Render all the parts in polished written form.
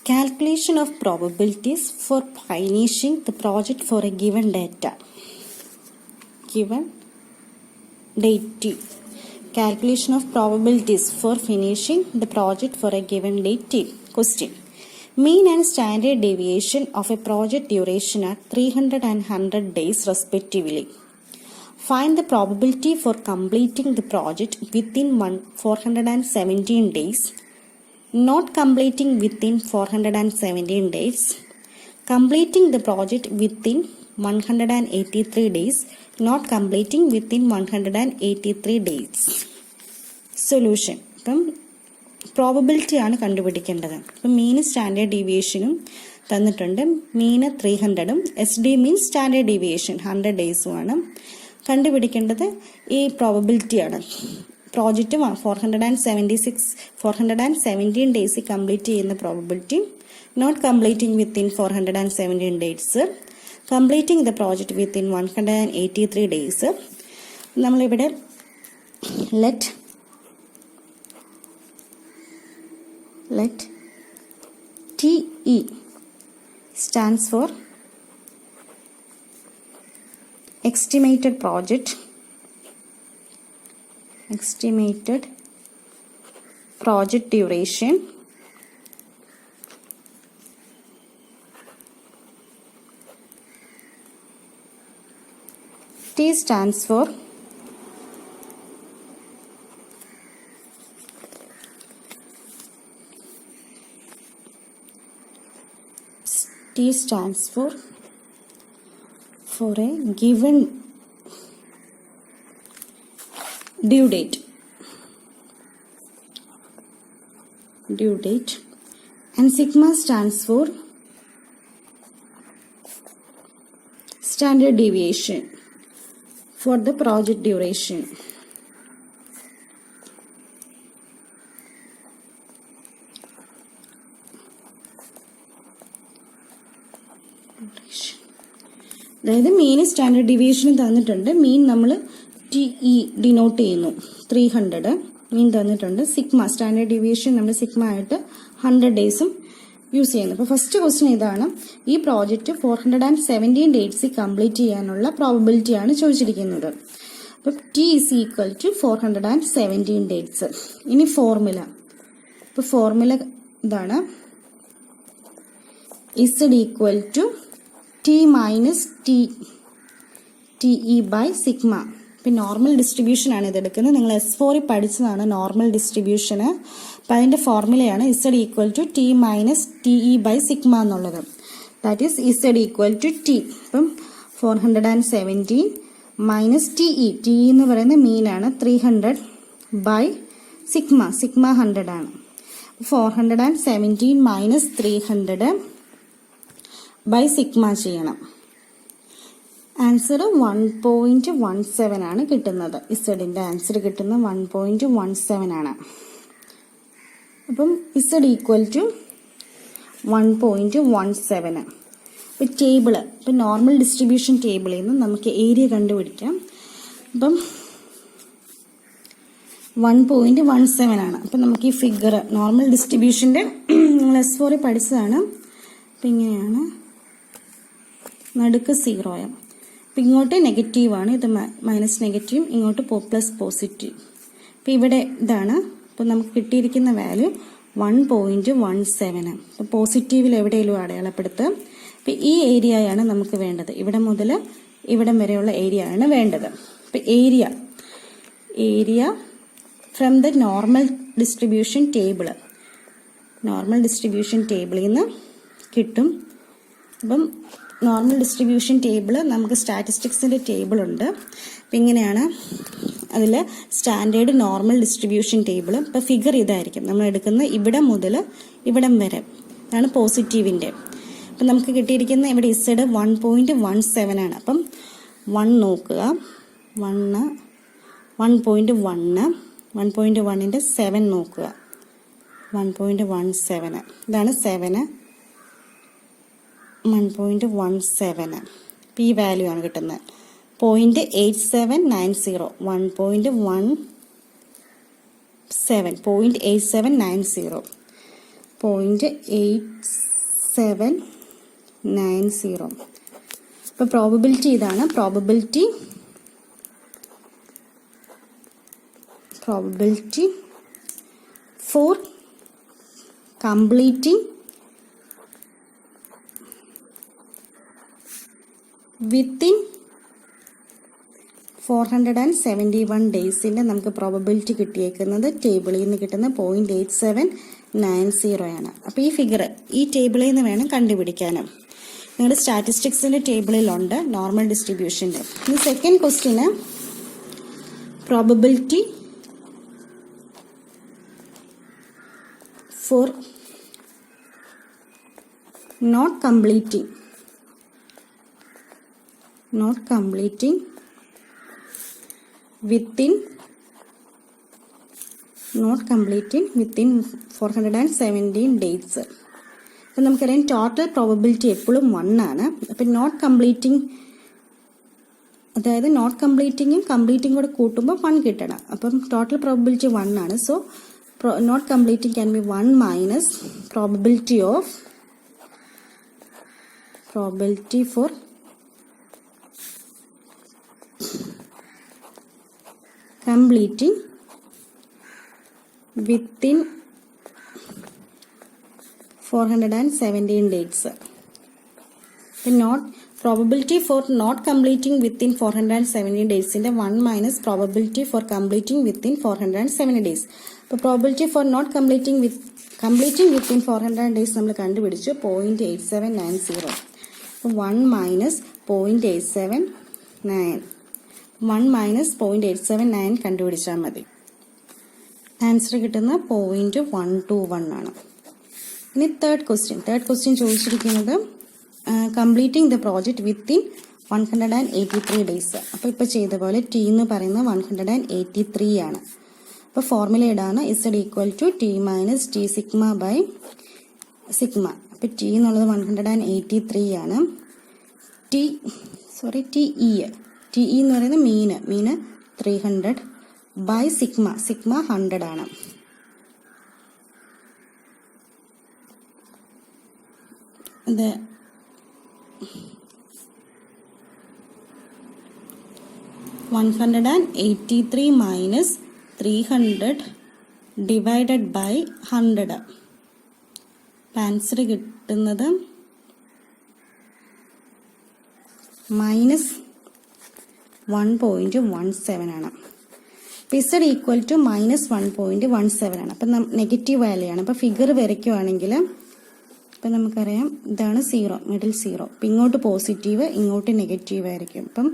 Calculation of probabilities for finishing the project for a given date T. Calculation of probabilities for finishing the project for a given date T. Question. Mean and standard deviation of a project duration are 300 and 100 days respectively. Find the probability for completing the project within 417 days, not completing within 417 days, completing the project within 183 days, not completing within 183 days. Solution. Probability ആണ് കണ്ടുപിടിക്കേണ്ടത്. അപ്പം mean standard ഡീവിയേഷനും തന്നിട്ടുണ്ട്. Mean 300ഉം S D mean standard deviation 100 ഡേയ്സുമാണ്. കണ്ടുപിടിക്കേണ്ടത് ഈ പ്രോബബിലിറ്റിയാണ്. പ്രോജക്റ്റ് 417 ഡേയ്സ് കംപ്ലീറ്റ് ചെയ്യുന്ന probability, not completing within 417 days, completing the project within 183 days. നമ്മളിവിടെ let TE stands for estimated project duration, T stands for a given due date, and sigma stands for standard deviation for the project duration. അതായത് മീൻ standard deviation തന്നിട്ടുണ്ട്. മീൻ നമ്മൾ TE denote ചെയ്യുന്നു, 300 മീൻ തന്നിട്ടുണ്ട്. Sigma standard deviation നമ്മൾ sigma ആയിട്ട് 100 ഡേയ്സും use ചെയ്യുന്നു. അപ്പോൾ first question ഇതാണ്. ഈ പ്രോജക്റ്റ് 417 ഡേയ്സിൽ കംപ്ലീറ്റ് ചെയ്യാനുള്ള പ്രോബബിലിറ്റിയാണ് ചോദിച്ചിരിക്കുന്നത്. അപ്പം T is equal to 417 days. ഇനി ഫോർമുല. ഇപ്പോൾ ഫോർമുല ഇതാണ്, Z equal to T minus TE by sigma. ഇപ്പം നോർമൽ ഡിസ്ട്രിബ്യൂഷൻ ആണ് ഇതെടുക്കുന്നത്. നിങ്ങൾ S4 പഠിച്ചതാണ് നോർമൽ ഡിസ്ട്രിബ്യൂഷന്. അപ്പം അതിൻ്റെ ഫോർമുലയാണ് Z equal to T minus TE by sigma എന്നുള്ളത്. That is Z equal to T. ഇപ്പം 417 മൈനസ് TE എന്ന് പറയുന്ന മീനാണ്, 300 by sigma 100 ആണ്. 417 മൈനസ് 300 ബൈ സിഗ്മ ചെയ്യണം. ആൻസർ 1.17 ആണ് കിട്ടുന്നത്. ഇസഡിന്റെ ആൻസർ കിട്ടുന്നത് 1.17 ആണ്. അപ്പം Z ഈക്വൽ ടു 1.17. ഇപ്പം ടേബിള്, ഇപ്പം നോർമൽ ഡിസ്ട്രിബ്യൂഷൻ ടേബിളിൽ നിന്ന് നമുക്ക് ഏരിയ കണ്ടുപിടിക്കാം. അപ്പം 1.17 ആണ്. അപ്പം നമുക്ക് ഈ ഫിഗർ നോർമൽ ഡിസ്ട്രിബ്യൂഷൻ്റെ നിങ്ങൾ S4 പഠിച്ചതാണ്. അപ്പം ഇങ്ങനെയാണ്, നടുക്ക് 0. അപ്പം ഇങ്ങോട്ട് നെഗറ്റീവാണ്, ഇത് മൈനസ് നെഗറ്റീവ്, ഇങ്ങോട്ട് പ്ലസ് പോസിറ്റീവ്. അപ്പം ഇവിടെ ഇതാണ്. അപ്പം നമുക്ക് കിട്ടിയിരിക്കുന്ന വാല്യൂ 1.17. അപ്പം പോസിറ്റീവിൽ എവിടെയെങ്കിലും അടയാളപ്പെടുത്തുക. അപ്പം ഈ ഏരിയയാണ് നമുക്ക് വേണ്ടത്. ഇവിടെ മുതൽ ഇവിടം വരെയുള്ള ഏരിയ ആണ് വേണ്ടത്. അപ്പം area from the normal distribution ടേബിളിൽ നിന്ന് കിട്ടും. അപ്പം നോർമൽ ഡിസ്ട്രിബ്യൂഷൻ ടേബിൾ നമുക്ക് സ്റ്റാറ്റിസ്റ്റിക്സിൻ്റെ ടേബിളുണ്ട്. അപ്പം ഇങ്ങനെയാണ് അതിൽ സ്റ്റാൻഡേർഡ് നോർമൽ ഡിസ്ട്രിബ്യൂഷൻ ടേബിൾ. ഇപ്പം ഫിഗർ ഇതായിരിക്കും നമ്മൾ എടുക്കുന്ന ഇവിടം മുതൽ ഇവിടം വരെ. ഇതാണ് പോസിറ്റീവിൻ്റെ. അപ്പം നമുക്ക് കിട്ടിയിരിക്കുന്ന ഇവിടെ Z 1.17 ആണ്. അപ്പം 1 നോക്കുക, 1.1ൻ്റെ 7 നോക്കുക, 1.17 ഇതാണ് 7, 1.17. ഈ വാല്യൂ ആണ് കിട്ടുന്നത്. 0.8790, 1.17, 0.8790. 0.8790. അപ്പോൾ പ്രോബബിലിറ്റി ഇതാണ്. പ്രോബബിലിറ്റി for completing within 471 ഡേയ്സിൻ്റെ നമുക്ക് പ്രോബബിലിറ്റി കിട്ടിയേക്കുന്നത് ടേബിളിൽ നിന്ന് കിട്ടുന്ന 0.8790 ആണ്. അപ്പോൾ ഈ ഫിഗർ ഈ ടേബിളിൽ നിന്ന് വേണം കണ്ടുപിടിക്കാനും. നിങ്ങളുടെ സ്റ്റാറ്റിസ്റ്റിക്സിൻ്റെ ടേബിളിലുണ്ട് നോർമൽ ഡിസ്ട്രിബ്യൂഷൻ്റെ. ഇനി second question probability for not completing within 417 days. അപ്പം നമുക്കറിയാം ടോട്ടൽ പ്രോബബിലിറ്റി എപ്പോഴും 1 ആണ്. അപ്പം നോട്ട് കംപ്ലീറ്റിംഗ്, അതായത് നോട്ട് കംപ്ലീറ്റിങ്ങും കംപ്ലീറ്റിംഗ് കൂടെ കൂട്ടുമ്പോൾ 1 കിട്ടണം. അപ്പം ടോട്ടൽ പ്രോബബിലിറ്റി 1 ആണ്. So not completing can be 1 minus probability for completing within 417 days. Probability for not completing within 470 days in the 1 minus probability for completing within 470 days. അപ്പോൾ probability for not completing within 400 days നമ്മൾ കണ്ടുപിടിച്ചു 0.8790. അപ്പോൾ 1 minus 0.8790 കണ്ടുപിടിച്ചാൽ മതി. Answer കിട്ടുന്ന 0.121 ആണ്. ഇനി third question ചോദിച്ചിരിക്കുന്നത് completing the project within 183 days. അപ്പോൾ ഇപ്പോൾ ചെയ്ത പോലെ ടി എന്ന് പറയുന്നത് 183 ആണ്. അപ്പോൾ ഫോർമുല ഇടാണ് Z equal to T minus T sigma by sigma. അപ്പോൾ ടി എന്നുള്ളത് 183 ആണ്. ടി ഇ എന്ന് പറയുന്നത് മീന് 300 ബൈ സിഗ്മ 100 ആണ്. ഇത് 183 മൈനസ് 300 ഡിവൈഡഡ് ബൈ 100. ആൻസർ കിട്ടുന്നത് മൈനസ് 1.17 ആണ്. Z ഈക്വൽ ടു മൈനസ് 1.17 ആണ്. അപ്പം നെഗറ്റീവ് വാല്യൂ ആണ്. അപ്പം ഫിഗർ വരയ്ക്കുവാണെങ്കിൽ ഇപ്പം നമുക്കറിയാം ഇതാണ് 0, മിഡിൽ 0. അപ്പം ഇങ്ങോട്ട് പോസിറ്റീവ്, ഇങ്ങോട്ട് നെഗറ്റീവ് ആയിരിക്കും. അപ്പം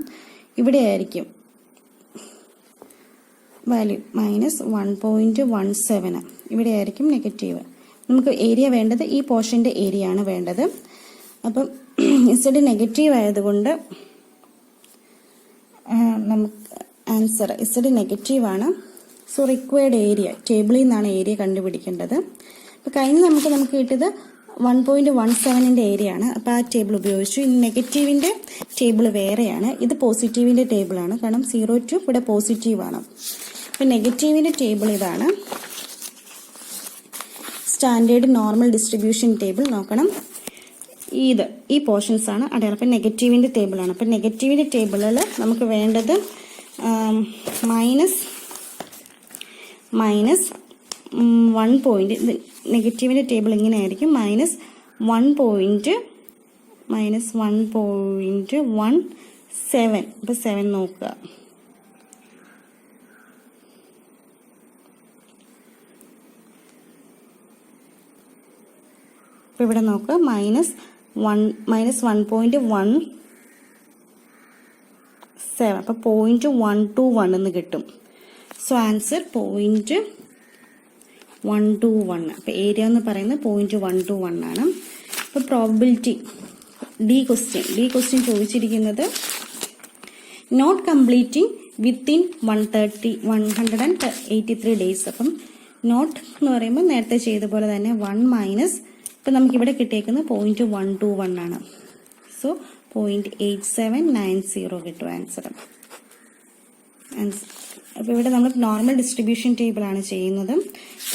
ഇവിടെ ആയിരിക്കും വാല്യൂ മൈനസ് 1.17. ഇവിടെ ആയിരിക്കും നെഗറ്റീവ്. നമുക്ക് ഏരിയ വേണ്ടത് ഈ പോർഷൻ്റെ ഏരിയ ആണ് വേണ്ടത്. അപ്പം Z നെഗറ്റീവ് ആയതുകൊണ്ട് നമുക്ക് ആൻസർ Z നെഗറ്റീവ് ആണ്. സോ റിക്വയർഡ് ഏരിയ ടേബിളിൽ നിന്നാണ് ഏരിയ കണ്ടുപിടിക്കേണ്ടത്. അപ്പോൾ കഴിഞ്ഞ് നമുക്ക് കിട്ടിയത് 1.17ൻ്റെ ഏരിയ ആണ്. അപ്പോൾ ആ ടേബിൾ ഉപയോഗിച്ചു. ഇനി നെഗറ്റീവിൻ്റെ ടേബിൾ വേറെയാണ്. ഇത് പോസിറ്റീവിൻ്റെ ടേബിളാണ്. കാരണം 0 to ഇവിടെ പോസിറ്റീവാണ്. അപ്പോൾ നെഗറ്റീവിൻ്റെ ടേബിൾ ഇതാണ്. സ്റ്റാൻഡേർഡ് നോർമൽ ഡിസ്ട്രിബ്യൂഷൻ ടേബിൾ നോക്കണം. ഈ പോർഷൻസ് ആണ് അടയാളം. അപ്പം നെഗറ്റീവിൻ്റെ ടേബിളാണ്. അപ്പം നെഗറ്റീവിൻ്റെ ടേബിളിൽ നമുക്ക് വേണ്ടത് മൈനസ് 1 പോയിന്റ്. നെഗറ്റീവിൻ്റെ ടേബിൾ ഇങ്ങനെ ആയിരിക്കും. മൈനസ് 1.17. അപ്പോൾ 7 നോക്കുക. അപ്പോൾ ഇവിടെ നോക്കുക മൈനസ് 1.17. അപ്പോൾ 0.121 എന്ന് കിട്ടും. So answer 0.121. അപ്പോൾ ഏരിയ എന്ന് പറയുന്നത് 0.121 ആണ്. അപ്പോൾ പ്രോബബിലിറ്റി ഡി ക്വസ്റ്റ്യൻ ചോദിച്ചിരിക്കുന്നത് നോട്ട് കംപ്ലീറ്റിംഗ് വിത്തിൻ 183 ഡേയ്സ്. അപ്പം നോട്ട് എന്ന് പറയുമ്പോൾ നേരത്തെ ചെയ്ത പോലെ തന്നെ 1 മൈനസ് ഇപ്പം നമുക്കിവിടെ കിട്ടിയേക്കുന്നത് 0.121 ആണ്. സോ 0.8790 കിട്ടും ആൻസർ. അപ്പോൾ ഇവിടെ നമ്മൾ നോർമൽ ഡിസ്ട്രിബ്യൂഷൻ ടേബിളാണ് ചെയ്യുന്നത്.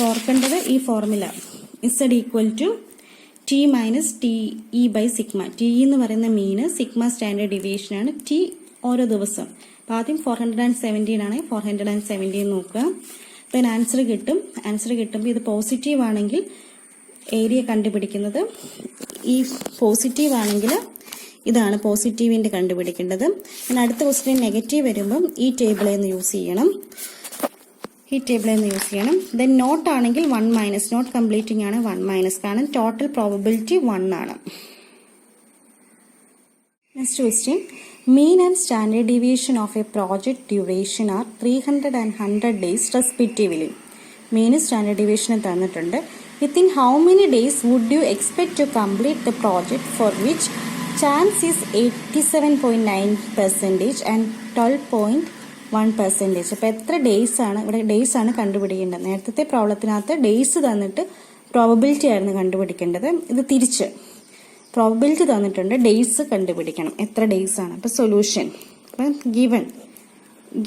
ഓർക്കേണ്ടത് ഈ formula Z equal to T minus T E by sigma. T എന്ന് പറയുന്ന മീന്, സിഗ്മ സ്റ്റാൻഡേർഡ് ഡീവിയേഷൻ ആണ്, ടി ഓരോ ദിവസം. അപ്പം ആദ്യം 417 ആണ്, 417 നോക്കുക. ദെൻ ആൻസർ കിട്ടും. ആൻസർ കിട്ടുമ്പോൾ ഇത് പോസിറ്റീവ് ആണെങ്കിൽ ഏരിയ കണ്ടുപിടിക്കുന്നത്, ഈ പോസിറ്റീവ് ആണെങ്കിൽ ഇതാണ് പോസിറ്റീവിൻ്റെ കണ്ടുപിടിക്കേണ്ടത്. പിന്നെ അടുത്ത ക്വസ്റ്റ്യൻ നെഗറ്റീവ് വരുമ്പം ഈ ടേബിളിൽ നിന്ന് യൂസ് ചെയ്യണം. ദെൻ നോട്ട് ആണെങ്കിൽ 1 മൈനസ്, നോട്ട് കംപ്ലീറ്റിംഗ് ആണ് 1 മൈനസ്, കാരണം ടോട്ടൽ പ്രോബബിലിറ്റി 1 ആണ്. Next question, mean and standard deviation of a project duration are 300 and 100 days respectively. Mean standard deviation തന്നിട്ടുണ്ട്. Within how many days would you expect to complete the project for which chance is 87.9% and 12.1%. അപ്പോൾ എത്ര days ആണ്, ഇവിടെ days ആണ് കണ്ടുപിടിക്കേണ്ടത്. നേരത്തെ പ്രോബ്ലത്തിനകത്ത് days തന്നിട്ട് probability ആയിരുന്നു കണ്ടുപിടിക്കേണ്ടത്. ഇത് തിരിച്ച് പ്രോബബിലിറ്റി തന്നിട്ടുണ്ട്, ഡേയ്സ് കണ്ടുപിടിക്കണം, എത്ര ഡേയ്സ് ആണ്. അപ്പോൾ സൊല്യൂഷൻ, അപ്പം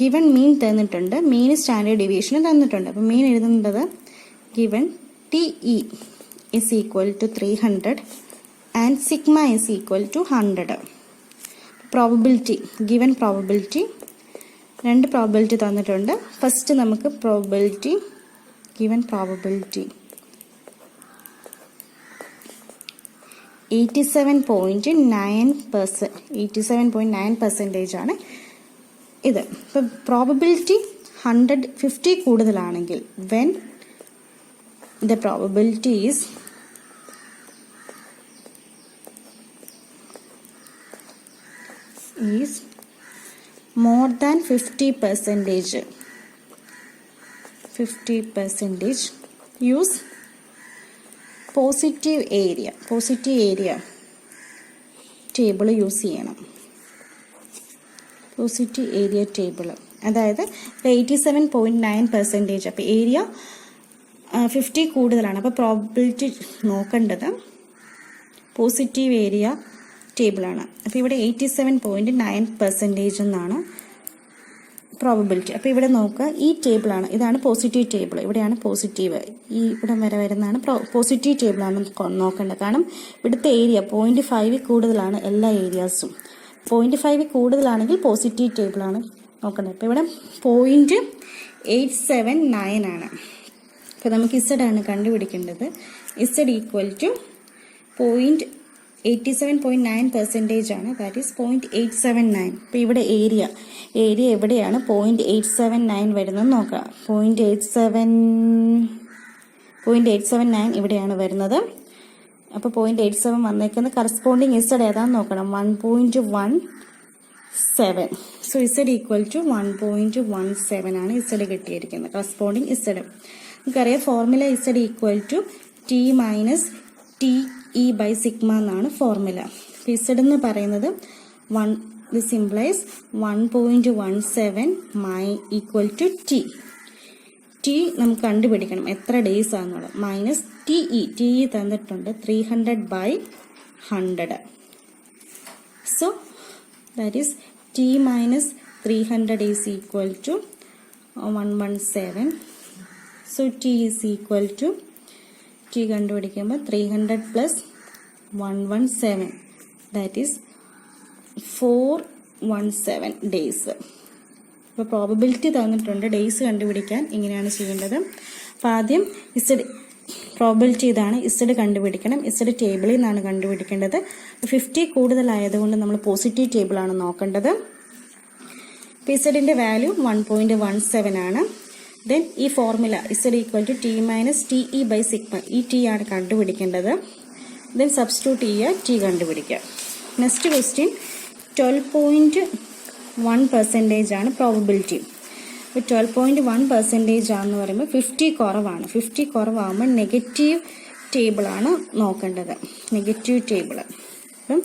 ഗിവൺ മീൻ തന്നിട്ടുണ്ട്, മീൻ സ്റ്റാൻഡേർഡ് ഡീവിയേഷൻ തന്നിട്ടുണ്ട്. അപ്പം മീൻ എഴുതുന്നത് given T E is equal to 300 and sigma is equal to 100. Probability, given probability, രണ്ട് പ്രോബബിലിറ്റി തന്നിട്ടുണ്ട്. ഫസ്റ്റ് നമുക്ക് പ്രോബബിലിറ്റി, ഗിവൺ പ്രോബബിലിറ്റി 87.9% ആണ് ഇത്. ഇപ്പം പ്രോബബിലിറ്റി 150 കൂടുതലാണെങ്കിൽ, when the probability is more than 50%, use positive area table use ചെയ്യണം. Positive area table, അതായത് 87.9%. അപ്പോൾ ഏരിയ 50 കൂടുതലാണ്. അപ്പോൾ പ്രോബബിലിറ്റി നോക്കേണ്ടത് പോസിറ്റീവ് ഏരിയ ടേബിളാണ്. അപ്പോൾ ഇവിടെ 87.9% എന്നാണ് പ്രോബബിലിറ്റി. അപ്പോൾ ഇവിടെ നോക്കുക, ഈ ടേബിളാണ്, ഇതാണ് പോസിറ്റീവ് ടേബിൾ, ഇവിടെയാണ് പോസിറ്റീവ്, ഈ ഇവിടെ വരെ വരുന്നതാണ് പോസിറ്റീവ് ടേബിളാണ് നോക്കേണ്ടത്. കാരണം ഇവിടുത്തെ ഏരിയ 0.5 കൂടുതലാണ് എല്ലാ ഏരിയാസും. 0.5 കൂടുതലാണെങ്കിൽ പോസിറ്റീവ് ടേബിളാണ് നോക്കേണ്ടത്. അപ്പോൾ ഇവിടെ 0.879 ആണ്. അപ്പോൾ നമുക്ക് ഇസഡ് ആണ് കണ്ടുപിടിക്കേണ്ടത്. ഇസഡ് ഈക്വൽ ടു 87.9% ആണ്, ദാറ്റ് ഈസ് 0.879. അപ്പോൾ ഇവിടെ ഏരിയ എവിടെയാണ് 0.879 വരുന്നത് നോക്കാം. 0.879 ഇവിടെയാണ് വരുന്നത്. അപ്പോൾ 0.87 വന്നേക്കുന്ന കറസ്പോണ്ടിങ് ഇസഡ് ഏതാണെന്ന് നോക്കണം, 1.17. സോ ഇസഡ് ഈക്വൽ ടു 1.17 ആണ് ഇസഡ് കിട്ടിയിരിക്കുന്നത്, കറസ്പോണ്ടിങ് ഇസഡ്. നമുക്കറിയാം formula Z equal to T minus T E by sigma എന്നാണ് ഫോർമുല. ഇസഡ് എന്ന് പറയുന്നത് this implies 1.17 equal to T. T നമുക്ക് കണ്ടുപിടിക്കണം എത്ര ഡേയ്സ് ആണെന്നുള്ളത്. മൈനസ് ടി ഇ തന്നിട്ടുണ്ട് 300/100. So that is T minus 300 is equal to 117. So T is equal to, T കണ്ടുപിടിക്കുമ്പോൾ 300 plus 117, that is 417 days. അപ്പോൾ പ്രോബബിലിറ്റി തന്നിട്ടുണ്ട്, ഡേയ്സ് കണ്ടുപിടിക്കാൻ ഇങ്ങനെയാണ് ചെയ്യേണ്ടത്. അപ്പോൾ ആദ്യം ഇസഡ് പ്രോബബിലിറ്റി ഇതാണ്, ഇസഡ് കണ്ടുപിടിക്കണം. ഇസഡ് ടേബിളിൽ നിന്നാണ് കണ്ടുപിടിക്കേണ്ടത്. 50 കൂടുതലായതുകൊണ്ട് നമ്മൾ പോസിറ്റീവ് ടേബിളാണ് നോക്കേണ്ടത്. അപ്പോൾ ഇസഡിൻ്റെ വാല്യൂ 1.17 ആണ്. ദെൻ ഈ formula Z equal to T minus T E by sigma, ഈ ടി ആണ് കണ്ടുപിടിക്കേണ്ടത്. ദെൻ സബ്സ്റ്റിറ്റ്യൂട്ട് ചെയ്യുക, ടി കണ്ടുപിടിക്കുക. നെക്സ്റ്റ് ക്വസ്റ്റ്യൻ 12.1% ആണ് പ്രോബബിലിറ്റി. അപ്പോൾ 12.1% ആണെന്ന് പറയുമ്പോൾ 50 കുറവാണ്. 50 കുറവാകുമ്പോൾ നെഗറ്റീവ് ടേബിളാണ് നോക്കേണ്ടത്, നെഗറ്റീവ് ടേബിൾ. അപ്പം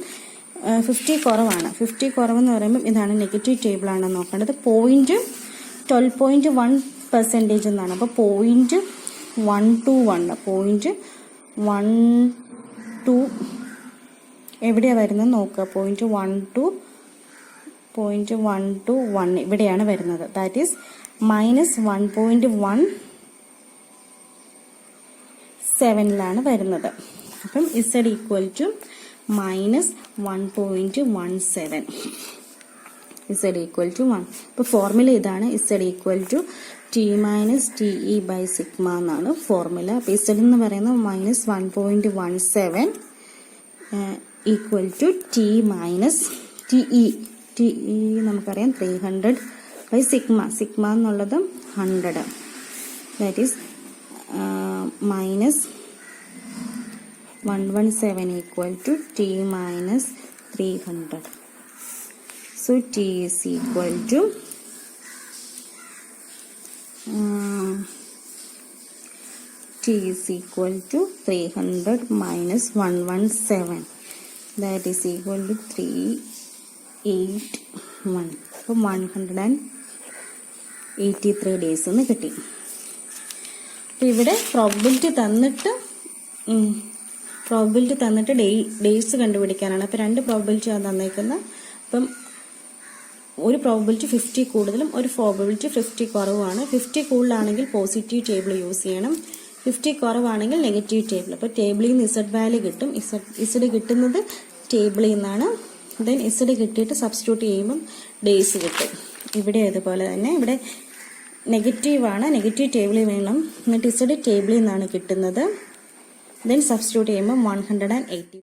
50 കുറവാണ്. 50 കുറവെന്ന് പറയുമ്പോൾ ഇതാണ് നെഗറ്റീവ് ടേബിളാണ് നോക്കേണ്ടത്. 12.1% എന്നാണ്. അപ്പോൾ 0.121 എവിടെയാണ് വരുന്നത് നോക്കുക. 0.121 ഇവിടെയാണ് വരുന്നത്. ദാറ്റ് ഈസ് -1.17 7ലാണ് വരുന്നത്. അപ്പം z equal to -1.17. z equal to 1. ഇപ്പോൾ ഫോർമുല ഇതാണ്. z equal to t minus TE by sigma എന്നാണ് ഫോർമുല. അപ്പോൾ z എന്ന് പറയുന്നത് -1.17 equal to t minus TE. TE നമുക്കറിയാം 300 ബൈ സിഗ്മ. സിഗ്മ എന്നുള്ളത് 100. That is -117 equal to t minus 300. So t is equal to t is equal to 300 minus 117. That is equal to 381. So 183 days എന്ന് കിട്ടി. അപ്പോൾ ഇവിടെ probability തന്നിട്ട് days കണ്ടുപിടിക്കാനാണ്. അപ്പോൾ 2 probability ആണ് തന്നേക്കുന്നത്. അപ്പം ഒരു പ്രോബബിലിറ്റി 50 കൂടുതലും ഒരു പ്രോബബിലിറ്റി 50 കുറവാണ്. 50 കൂടുതലാണെങ്കിൽ പോസിറ്റീവ് ടേബിൾ യൂസ് ചെയ്യണം, 50 കുറവാണെങ്കിൽ നെഗറ്റീവ് ടേബിൾ. അപ്പോൾ ടേബിളിൽ നിന്ന് ഇസഡ് വാല്യൂ കിട്ടും. ഇസഡ് കിട്ടുന്നത് ടേബിളിൽ നിന്നാണ്. ദെൻ ഇസഡ് കിട്ടിയിട്ട് സബ്സ്റ്റിറ്റ്യൂട്ട് ചെയ്യുമ്പം ഡേയ്സ് കിട്ടും. ഇവിടെ അതുപോലെ തന്നെ ഇവിടെ നെഗറ്റീവാണ്, നെഗറ്റീവ് ടേബിളിൽ വേണം. എന്നിട്ട് ഇസഡ് ടേബിളിൽ നിന്നാണ് കിട്ടുന്നത്. ദെൻ സബ്സ്റ്റിറ്റ്യൂട്ട് ചെയ്യുമ്പോൾ 180.